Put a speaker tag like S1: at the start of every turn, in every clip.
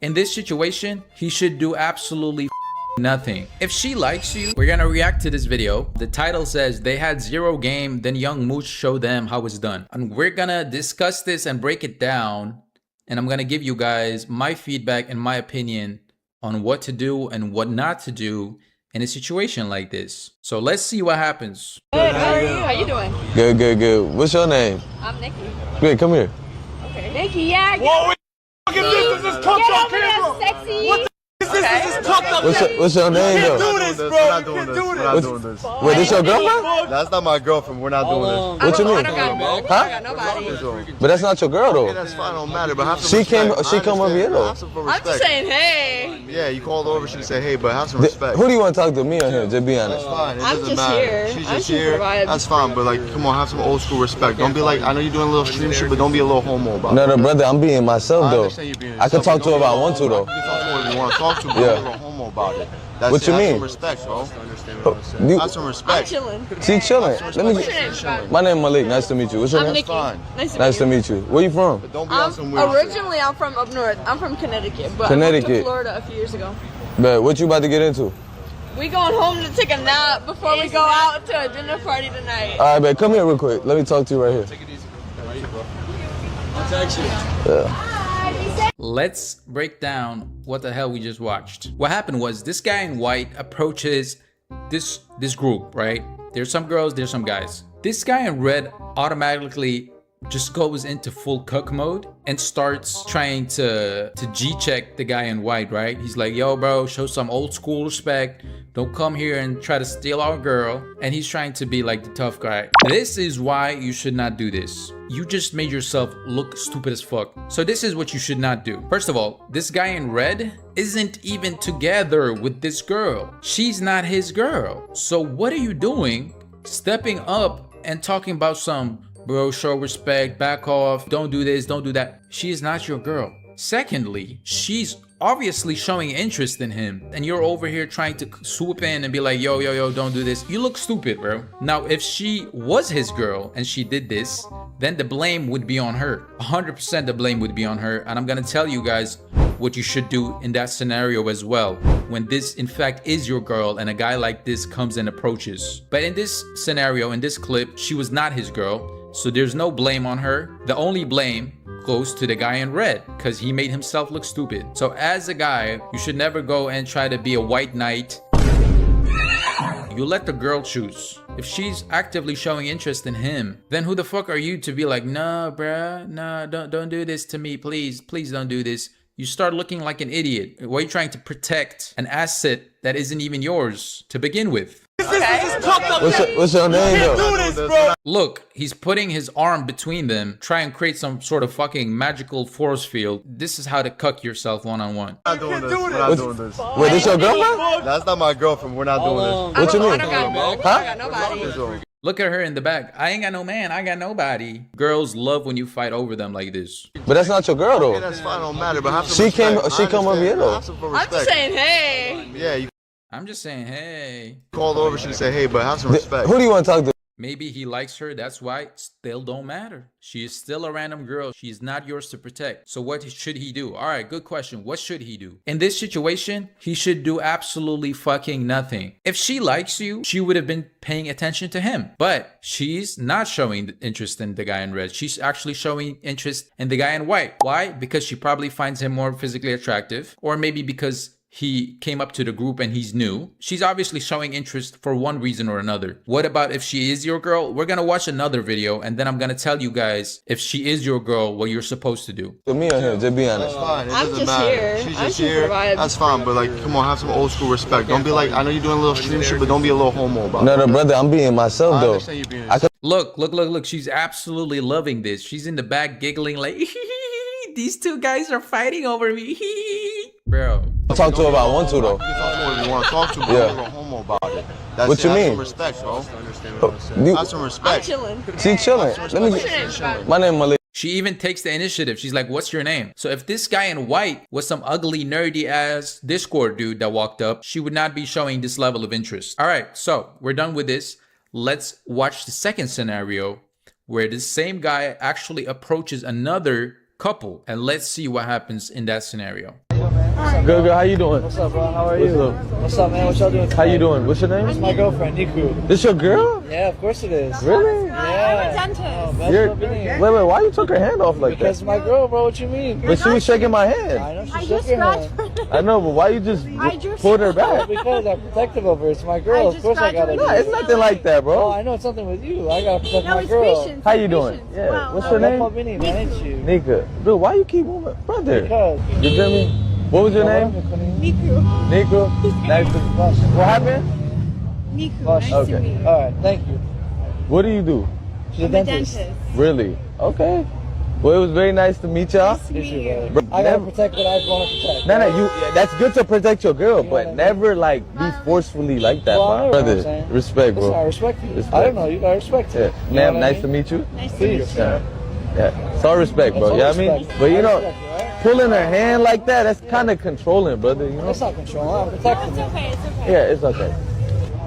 S1: In this situation, he should do absolutely nothing. If she likes you, we're gonna react to this video. The title says they had zero game, then young Mooch showed them how it's done. And we're gonna discuss this and break it down. And I'm gonna give you guys my feedback and my opinion on what to do and what not to do in a situation like this. So let's see what happens.
S2: Good, how are you? How you doing?
S3: Good, good, good. What's your name?
S2: I'm Nikki.
S3: Good, come here.
S2: Okay. Nikki, yeah.
S4: Whoa, fucking business is cooked on camera.
S2: Sexy.
S4: What the business is cooked up there?
S3: What's your name,
S4: Can't
S3: though?
S4: do this, bro.
S5: We're not
S4: You
S5: doing
S4: can't
S5: this.
S4: do
S5: We're
S4: this.
S5: not doing this.
S3: Wait, this your girlfriend?
S5: That's not my girlfriend. We're not doing this.
S3: What you mean?
S2: I don't got
S3: Huh?
S2: nobody.
S3: But that's not your girl,
S5: Okay,
S3: though.
S5: that's fine. Don't matter. But have some
S3: She came-
S5: respect.
S3: she
S5: I
S3: come over here,
S5: understand.
S3: though.
S5: Have some
S2: I'm
S5: respect.
S2: just saying, hey.
S5: Yeah, you called over. She said, hey, but have some respect.
S3: Who do you want to talk to, me or him? Just be
S5: That's
S3: honest.
S5: fine. It
S2: I'm
S5: doesn't
S2: just
S5: matter.
S2: here.
S5: She's
S2: I'm
S5: just
S2: just
S5: here.
S2: providing.
S5: That's fine. But like, come on, have some old school respect. Don't be like, I know you're doing a little stream shit, but don't be a little homo about it.
S3: No, brother, I'm being myself,
S5: I
S3: though.
S5: understand you being
S3: I could
S5: yourself,
S3: talk
S5: but
S3: to her if I
S5: don't be
S3: want to,
S5: a
S3: though.
S5: homo. You can talk to her if you want to talk to, but
S3: Yeah.
S5: don't be a little homo about it. That's
S3: What you
S5: have
S3: mean?
S5: some respect, bro.
S3: You,
S5: Have some
S2: I'm
S5: respect.
S2: chilling.
S3: she chilling. Let me
S2: What's your name? Fine.
S3: My name Malik. Nice to meet you. What's your
S2: I'm
S3: name?
S2: Nikki.
S5: fine.
S2: Nice to meet you.
S3: Where you from?
S5: But don't be on some weird
S2: Originally, I'm from up north. I'm from Connecticut, but I moved
S3: Connecticut.
S2: to Florida a few years ago.
S3: But what you about to get into?
S2: We going home to take a nap before we go out to a dinner party tonight.
S3: All right, babe, come here real quick. Let me talk to you right here.
S1: Let's break down what the hell we just watched. What happened was this guy in white approaches this group, right? There's some girls, there's some guys. This guy in red automatically just goes into full cuck mode and starts trying to G-check the guy in white, right? He's like, yo, bro, show some old school respect. Don't come here and try to steal our girl. And he's trying to be like the tough guy. This is why you should not do this. You just made yourself look stupid as fuck. So this is what you should not do. First of all, this guy in red isn't even together with this girl. She's not his girl. So what are you doing stepping up and talking about some, bro, show respect, back off, don't do this, don't do that? She is not your girl. Secondly, she's obviously showing interest in him, and you're over here trying to swoop in and be like, yo, don't do this. You look stupid, bro. Now, if she was his girl and she did this, then the blame would be on her. 100% the blame would be on her, and I'm gonna tell you guys what you should do in that scenario as well, when this in fact is your girl and a guy like this comes and approaches. But in this scenario, in this clip, she was not his girl, so there's no blame on her. The only blame goes to the guy in red because he made himself look stupid. So as a guy, you should never go and try to be a white knight. You let the girl choose. If she's actively showing interest in him, then who the fuck are you to be like, nah, bruh, nah, don't do this to me, please don't do this. You start looking like an idiot. Why are you trying to protect an asset that isn't even yours to begin with?
S3: What's your name, though?
S1: Look, he's putting his arm between them, try and create some sort of fucking magical force field. This is how to cuck yourself one-on-one.
S5: We're not doing this. We're not doing this.
S3: Wait, this your girlfriend?
S5: That's not my girlfriend. We're not doing
S3: What you
S2: I
S3: mean?
S2: don't got
S3: Huh?
S2: nobody.
S5: this.
S1: Look at her in the back. I ain't got no man, I got nobody. Girls love when you fight over them like this.
S3: But that's not your girl,
S5: Okay,
S3: though.
S5: that's fine. Don't matter. But have some
S3: She came-
S5: respect.
S3: she
S5: I
S3: come over here,
S5: understand.
S3: though.
S5: Have some
S2: I'm
S5: respect.
S2: just saying, hey.
S5: Yeah, you
S1: I'm just saying, hey.
S5: called over. She said, hey, but have some respect.
S3: Who do you want to talk to?
S1: Maybe he likes her, that's why it still don't matter. She is still a random girl. She is not yours to protect. So what should he do? All right, good question. What should he do? In this situation, he should do absolutely fucking nothing. If she likes you, she would have been paying attention to him. But she's not showing interest in the guy in red. She's actually showing interest in the guy in white. Why? Because she probably finds him more physically attractive, or maybe because he came up to the group and he's new. She's obviously showing interest for one reason or another. What about if she is your girl? We're gonna watch another video and then I'm gonna tell you guys, if she is your girl, what you're supposed to do.
S3: To me or him? Just be honest.
S5: That's fine. It
S2: I'm
S5: doesn't
S2: just
S5: matter.
S2: here.
S5: She's
S2: I'm
S5: just
S2: just
S5: here.
S2: providing.
S5: That's fine. But like, come on, have some old school respect. Don't be like, I know you're doing a little stream shit, but don't be a little homo about it.
S3: No, brother, I'm being myself,
S5: I
S3: though.
S5: understand you being
S3: I could
S1: Look. She's absolutely loving this. She's in the back giggling like, these two guys are fighting over me. Bro.
S3: talk to her if I want to, though.
S5: You can talk to her if you want to talk to, but
S3: Yeah.
S5: don't be a homo about it. That's
S3: What you
S5: have
S3: mean?
S5: Some respect, bro.
S3: You-
S5: Have some
S2: I'm
S5: respect.
S2: chilling.
S3: She chilling. Let me
S2: What's your name? Fine.
S3: My name Malik.
S1: She even takes the initiative. She's like, what's your name? So if this guy in white was some ugly, nerdy ass Discord dude that walked up, she would not be showing this level of interest. All right, so we're done with this. Let's watch the second scenario where the same guy actually approaches another couple, and let's see what happens in that scenario.
S3: Good, good. How you doing?
S6: What's up, bro? How are
S3: What's
S6: you?
S3: up?
S6: What's up, man? What y'all doing?
S3: How you doing? What's your name?
S6: It's my girlfriend, Niku.
S3: This your girl?
S6: Yeah, of course it is.
S3: Really?
S6: Yeah.
S2: dentist.
S6: Oh, man,
S3: You're,
S6: what's up, man?
S3: wait, why you took her hand off like
S6: Because
S3: that?
S6: it's my girl, bro. What you mean?
S3: But she was shaking my
S6: I
S3: hand.
S6: know she
S2: I
S6: shook
S2: just
S6: your
S2: scratched
S6: hand.
S2: her.
S3: I know, but why you just
S2: I just-
S3: pulled her
S6: Well,
S3: back?
S6: because I'm protective of her. It's my girl.
S2: I
S6: Of
S2: just
S6: course I
S2: got
S6: gotta
S2: her.
S6: do
S3: No,
S6: it.
S3: it's nothing like that,
S6: Oh,
S3: bro.
S6: I know it's something with you. I gotta protect
S2: No,
S6: my
S2: it's
S6: girl.
S2: patience.
S3: How you
S2: it's
S3: doing?
S2: patience.
S3: Yeah.
S2: Wow.
S3: What's
S6: Oh,
S3: your
S6: don't
S3: name?
S6: call me Vinny, man, ain't you?
S3: Nika. Dude, why you keep moving? Brother.
S6: Because.
S3: You feel me? What was your name?
S2: Miku.
S3: Nico. Nice to What happened?
S2: Miku.
S6: Oh,
S2: Nice
S3: okay.
S2: to meet you.
S6: Alright, thank you.
S3: What do you do?
S6: She's
S2: I'm a dentist.
S3: Really? Okay. Well, it was very nice to meet y'all.
S2: Nice to meet you.
S3: Bro,
S6: I gotta
S3: never-
S6: protect what I want to protect.
S3: No, that's good to protect your girl,
S6: You know what I
S3: but
S6: mean?
S3: never like be forcefully like that,
S6: Well, I know what
S3: brother.
S6: I'm saying.
S3: Respect,
S6: Listen, I
S3: bro.
S6: respect you.
S3: Respect.
S6: I don't know. You gotta respect
S3: Yeah.
S6: it. You know
S3: Ma'am,
S6: what I
S3: nice
S6: mean?
S3: to meet you.
S2: Nice to meet you.
S6: Please.
S3: Yeah. Yeah. It's all respect, bro.
S6: It's all
S3: You know what I mean?
S6: respect.
S3: But you
S6: I
S3: know,
S6: respect you, right?
S3: pulling her hand like that, that's kind of controlling, brother. You know?
S6: That's not control. I'm protecting
S2: It's
S6: her.
S2: okay. It's okay.
S3: Yeah, it's okay.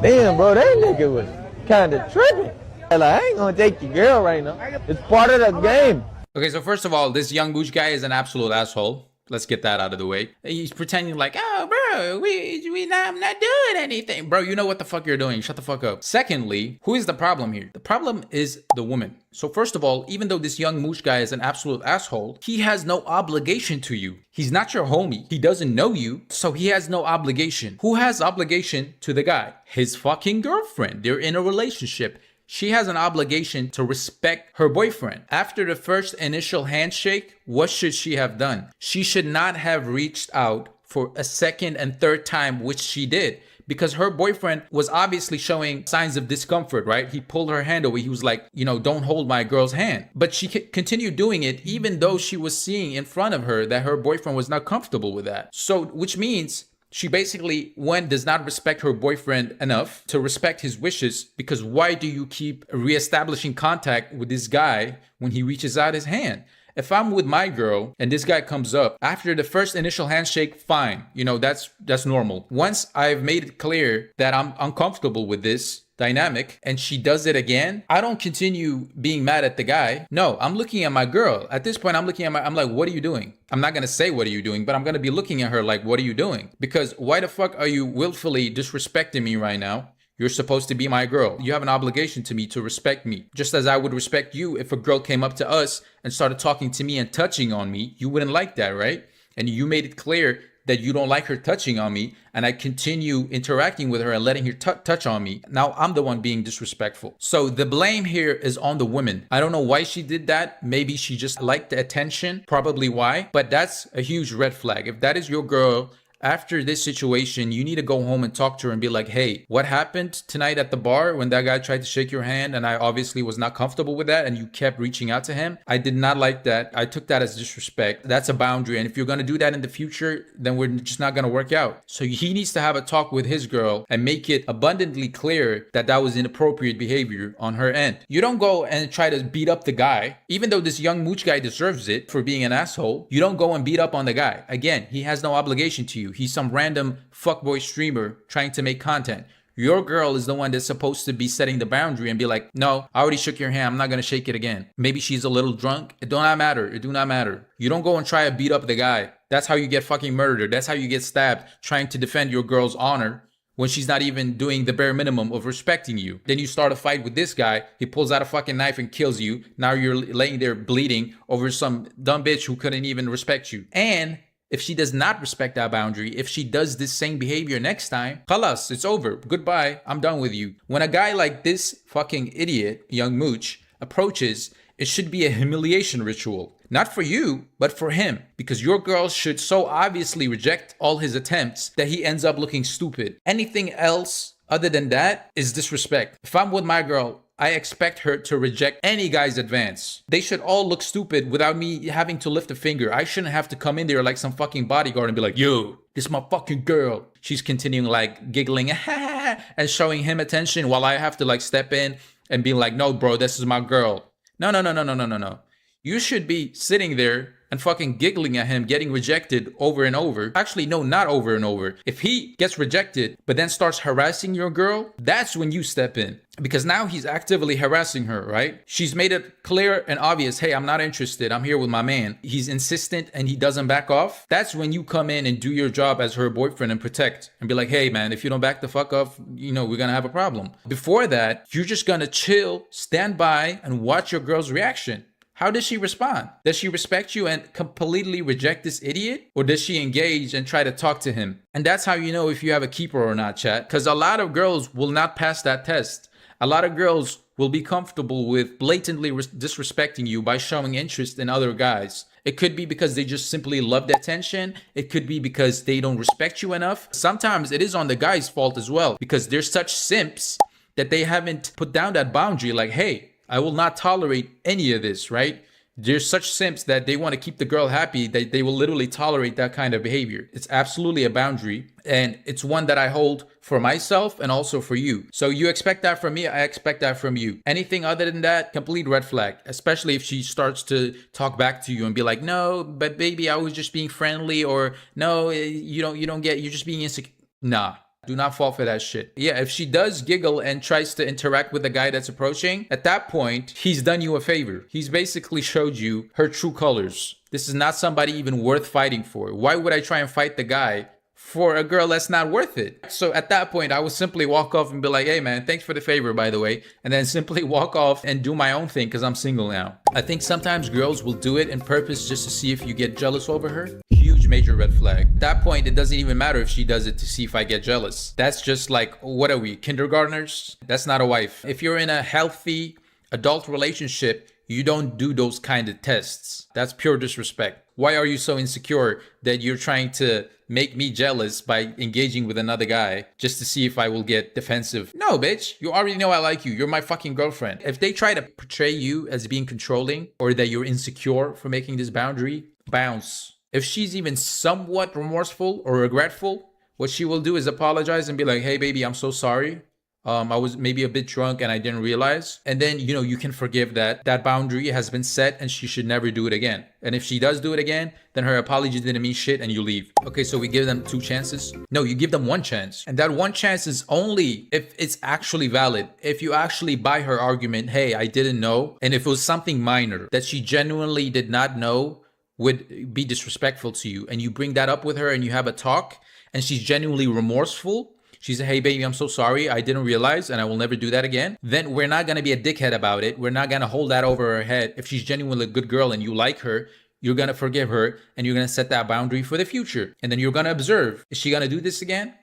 S3: Damn, bro, that nigga was kind of tripping. Like, I ain't gonna take your girl right now. It's part of the game.
S1: Okay, so first of all, this young booch guy is an absolute asshole. Let's get that out of the way. He's pretending like, oh, bro, I'm not doing anything. Bro, you know what the fuck you're doing. Shut the fuck up. Secondly, who is the problem here? The problem is the woman. So first of all, even though this young mooch guy is an absolute asshole, he has no obligation to you. He's not your homie. He doesn't know you, so he has no obligation. Who has obligation to the guy? His fucking girlfriend. They're in a relationship. She has an obligation to respect her boyfriend. After the first initial handshake, what should she have done? She should not have reached out for a second and third time, which she did, because her boyfriend was obviously showing signs of discomfort, right? He pulled her hand away. He was like, you know, don't hold my girl's hand. But she continued doing it, even though she was seeing in front of her that her boyfriend was not comfortable with that. So, which means she basically, one, does not respect her boyfriend enough to respect his wishes, because why do you keep reestablishing contact with this guy when he reaches out his hand? If I'm with my girl and this guy comes up, after the first initial handshake, fine. You know, that's normal. Once I've made it clear that I'm uncomfortable with this dynamic and she does it again, I don't continue being mad at the guy. No, I'm looking at my girl. At this point, I'm like, what are you doing? I'm not going to say, what are you doing? But I'm going to be looking at her like, what are you doing? Because why the fuck are you willfully disrespecting me right now? You're supposed to be my girl. You have an obligation to me to respect me. Just as I would respect you if a girl came up to us and started talking to me and touching on me. You wouldn't like that, right? And you made it clear that you don't like her touching on me, and I continue interacting with her and letting her touch on me. Now I'm the one being disrespectful. So the blame here is on the woman. I don't know why she did that. Maybe she just liked the attention, probably why, but that's a huge red flag. If that is your girl, after this situation, you need to go home and talk to her and be like, hey, what happened tonight at the bar when that guy tried to shake your hand and I obviously was not comfortable with that and you kept reaching out to him? I did not like that. I took that as disrespect. That's a boundary. And if you're going to do that in the future, then we're just not going to work out. So he needs to have a talk with his girl and make it abundantly clear that that was inappropriate behavior on her end. You don't go and try to beat up the guy, even though this young mooch guy deserves it for being an asshole. You don't go and beat up on the guy. Again, he has no obligation to you. He's some random fuckboy streamer trying to make content. Your girl is the one that's supposed to be setting the boundary and be like, no, I already shook your hand. I'm not going to shake it again. Maybe she's a little drunk. It do not matter. It do not matter. You don't go and try to beat up the guy. That's how you get fucking murdered. That's how you get stabbed trying to defend your girl's honor when she's not even doing the bare minimum of respecting you. Then you start a fight with this guy. He pulls out a fucking knife and kills you. Now you're laying there bleeding over some dumb bitch who couldn't even respect you. And if she does not respect that boundary, if she does this same behavior next time, khalas, it's over. Goodbye. I'm done with you. When a guy like this fucking idiot, young mooch, approaches, it should be a humiliation ritual. Not for you, but for him. Because your girl should so obviously reject all his attempts that he ends up looking stupid. Anything else other than that is disrespect. If I'm with my girl, I expect her to reject any guy's advance. They should all look stupid without me having to lift a finger. I shouldn't have to come in there like some fucking bodyguard and be like, yo, this is my fucking girl. She's continuing like giggling and showing him attention while I have to like step in and be like, no, bro, this is my girl. No. You should be sitting there and fucking giggling at him getting rejected over and over. Actually, no, not over and over. If he gets rejected, but then starts harassing your girl, that's when you step in. Because now he's actively harassing her, right? She's made it clear and obvious, hey, I'm not interested. I'm here with my man. He's insistent and he doesn't back off. That's when you come in and do your job as her boyfriend and protect and be like, hey, man, if you don't back the fuck off, we're going to have a problem. Before that, you're just going to chill, stand by and watch your girl's reaction. How does she respond? Does she respect you and completely reject this idiot? Or does she engage and try to talk to him? And that's how you know if you have a keeper or not, chat. Because a lot of girls will not pass that test. A lot of girls will be comfortable with blatantly disrespecting you by showing interest in other guys. It could be because they just simply love the attention. It could be because they don't respect you enough. Sometimes it is on the guy's fault as well, because they're such simps that they haven't put down that boundary like, hey, I will not tolerate any of this, right? They're such simps that they want to keep the girl happy that they will literally tolerate that kind of behavior. It's absolutely a boundary, and it's one that I hold for myself and also for you. So you expect that from me, I expect that from you. Anything other than that, complete red flag, especially if she starts to talk back to you and be like, no, but baby, I was just being friendly, or no, you don't get, you're just being insecure. Nah. Do not fall for that shit. Yeah, if she does giggle and tries to interact with the guy that's approaching, at that point, he's done you a favor. He's basically showed you her true colors. This is not somebody even worth fighting for. Why would I try and fight the guy for a girl that's not worth it? So at that point, I would simply walk off and be like, hey man, thanks for the favor, by the way. And then simply walk off and do my own thing because I'm single now. I think sometimes girls will do it in purpose just to see if you get jealous over her. Huge major red flag. At that point, it doesn't even matter if she does it to see if I get jealous. That's just like, what are we, kindergartners? That's not a wife. If you're in a healthy adult relationship, you don't do those kind of tests. That's pure disrespect. Why are you so insecure that you're trying to make me jealous by engaging with another guy just to see if I will get defensive? No, bitch. You already know I like you. You're my fucking girlfriend. If they try to portray you as being controlling or that you're insecure for making this boundary, bounce. If she's even somewhat remorseful or regretful, what she will do is apologize and be like, hey, baby, I'm so sorry. I was maybe a bit drunk and I didn't realize. And then, you can forgive that. That boundary has been set and she should never do it again. And if she does do it again, then her apology didn't mean shit and you leave. Okay, so we give them 2 chances? No, you give them 1 chance. And that 1 chance is only if it's actually valid. If you actually buy her argument, hey, I didn't know. And if it was something minor that she genuinely did not know would be disrespectful to you, and you bring that up with her and you have a talk and she's genuinely remorseful, she said, hey baby, I'm so sorry, I didn't realize and I will never do that again, then we're not going to be a dickhead about it. We're not going to hold that over her head. If she's genuinely a good girl and you like her, you're going to forgive her and you're going to set that boundary for the future. And then you're going to observe, is she going to do this again?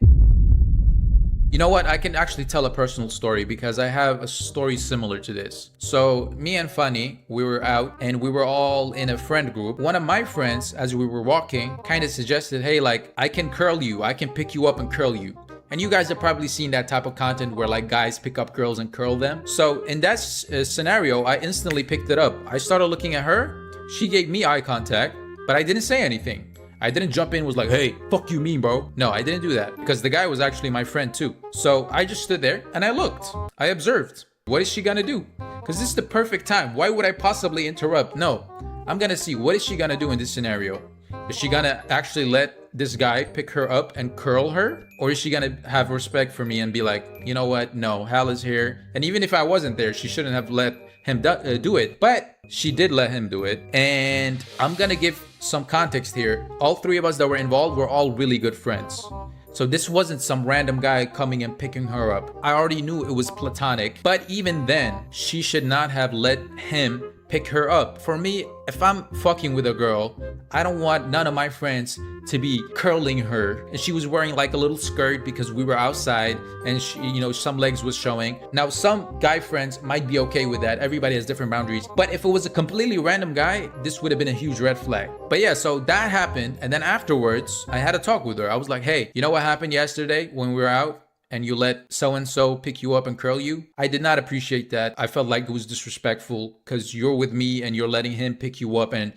S1: You know what? I can actually tell a personal story because I have a story similar to this. So me and Funny, we were out and we were all in a friend group. One of my friends, as we were walking, kind of suggested, hey, like, I can curl you. I can pick you up and curl you. And you guys have probably seen that type of content where like guys pick up girls and curl them. So in that scenario, I instantly picked it up. I started looking at her. She gave me eye contact, but I didn't say anything. I didn't jump in and was like, hey, fuck you mean, bro. No, I didn't do that because the guy was actually my friend too. So I just stood there and I looked. I observed. What is she gonna do? Because this is the perfect time. Why would I possibly interrupt? No, I'm gonna see what is she gonna do in this scenario. Is she gonna actually let this guy pick her up and curl her? Or is she gonna have respect for me and be like, you know what? No, Hal is here. And even if I wasn't there, she shouldn't have let him do it. But she did let him do it. And I'm gonna give some context here. All 3 of us that were involved were all really good friends. So this wasn't some random guy coming and picking her up. I already knew it was platonic. But even then, she should not have let him pick her up. For me, if I'm fucking with a girl, I don't want none of my friends to be curling her. And she was wearing like a little skirt because we were outside and she, some legs was showing. Now, some guy friends might be okay with that. Everybody has different boundaries. But if it was a completely random guy, this would have been a huge red flag. But yeah, so that happened. And then afterwards, I had a talk with her. I was like, hey, you know what happened yesterday when we were out? And you let so-and-so pick you up and curl you? I did not appreciate that. I felt like it was disrespectful because you're with me and you're letting him pick you up and,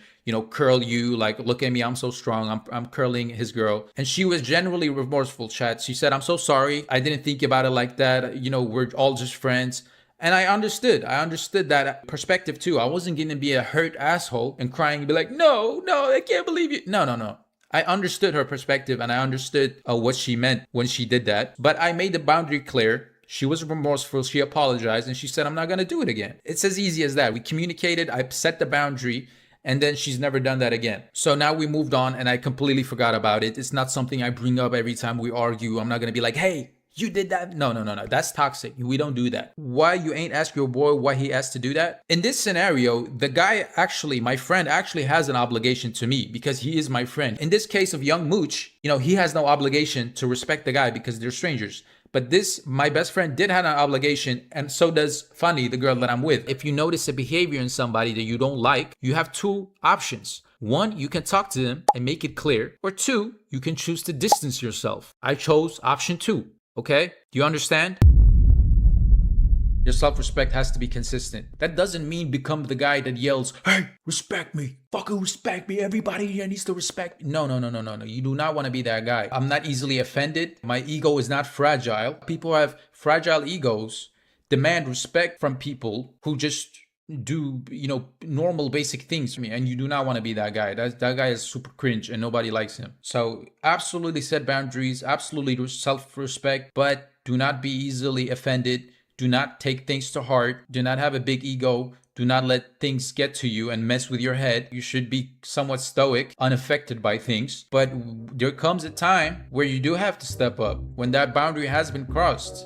S1: curl you. Like, look at me, I'm so strong. I'm curling his girl. And she was genuinely remorseful, chat. She said, I'm so sorry. I didn't think about it like that. We're all just friends. And I understood that perspective too. I wasn't gonna be a hurt asshole and crying and be like, no, I can't believe you. No. I understood her perspective and I understood what she meant when she did that. But I made the boundary clear. She was remorseful. She apologized and she said, I'm not gonna do it again. It's as easy as that. We communicated. I set the boundary. And then she's never done that again. So now we moved on and I completely forgot about it. It's not something I bring up every time we argue. I'm not gonna be like, hey, you did that. No. That's toxic. We don't do that. Why you ain't ask your boy why he asked to do that? In this scenario, the guy actually, my friend actually has an obligation to me because he is my friend. In this case of young Mooch, he has no obligation to respect the guy because they're strangers. But my best friend did have an obligation, and so does Funny, the girl that I'm with. If you notice a behavior in somebody that you don't like, you have two options. One, you can talk to them and make it clear. Or two, you can choose to distance yourself. I chose option 2. Okay? Do you understand? Your self-respect has to be consistent. That doesn't mean become the guy that yells, hey, respect me. Fucking respect me. Everybody here needs to respect me. No. You do not want to be that guy. I'm not easily offended. My ego is not fragile. People who have fragile egos demand respect from people who just do, normal basic things. And you do not want to be that guy. That guy is super cringe and nobody likes him. So absolutely set boundaries, absolutely self-respect, but do not be easily offended. Do not take things to heart. Do not have a big ego. Do not let things get to you and mess with your head. You should be somewhat stoic, unaffected by things. But there comes a time where you do have to step up when that boundary has been crossed.